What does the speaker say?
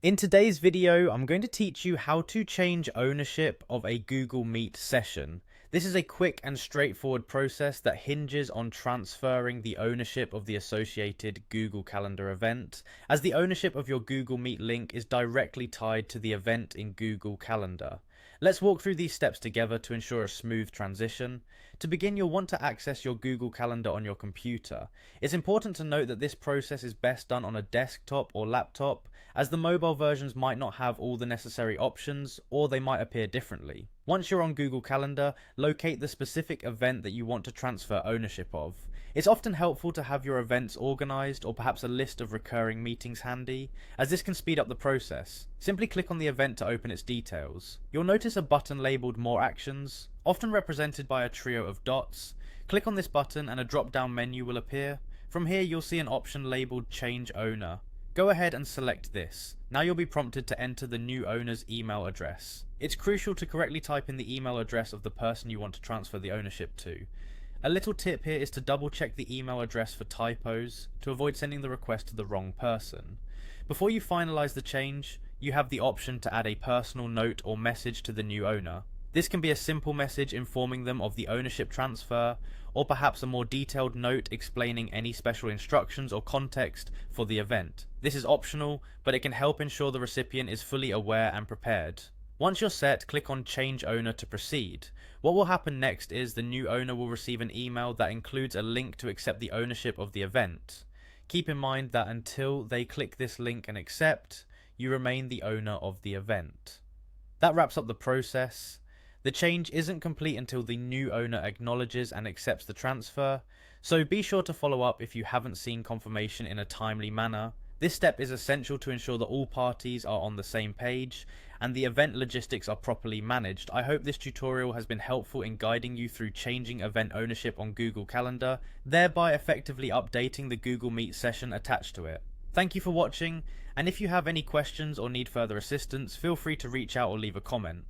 In today's video, I'm going to teach you how to change ownership of a Google Meet session. This is a quick and straightforward process that hinges on transferring the ownership of the associated Google Calendar event, as the ownership of your Google Meet link is directly tied to the event in Google Calendar. Let's walk through these steps together to ensure a smooth transition. To begin, you'll want to access your Google Calendar on your computer. It's important to note that this process is best done on a desktop or laptop, as the mobile versions might not have all the necessary options, or they might appear differently. Once you're on Google Calendar, locate the specific event that you want to transfer ownership of. It's often helpful to have your events organized or perhaps a list of recurring meetings handy, as this can speed up the process. Simply click on the event to open its details. You'll notice a button labeled More Actions, often represented by a trio of dots. Click on this button and a drop-down menu will appear. From here you'll see an option labeled Change Owner. Go ahead and select this. Now you'll be prompted to enter the new owner's email address. It's crucial to correctly type in the email address of the person you want to transfer the ownership to. A little tip here is to double check the email address for typos to avoid sending the request to the wrong person. Before you finalize the change, you have the option to add a personal note or message to the new owner. This can be a simple message informing them of the ownership transfer, or perhaps a more detailed note explaining any special instructions or context for the event. This is optional, but it can help ensure the recipient is fully aware and prepared. Once you're set, click on Change Owner to proceed. What will happen next is the new owner will receive an email that includes a link to accept the ownership of the event. Keep in mind that until they click this link and accept, you remain the owner of the event. That wraps up the process. The change isn't complete until the new owner acknowledges and accepts the transfer, so be sure to follow up if you haven't seen confirmation in a timely manner. This step is essential to ensure that all parties are on the same page and the event logistics are properly managed. I hope this tutorial has been helpful in guiding you through changing event ownership on Google Calendar, thereby effectively updating the Google Meet session attached to it. Thank you for watching, and if you have any questions or need further assistance, feel free to reach out or leave a comment.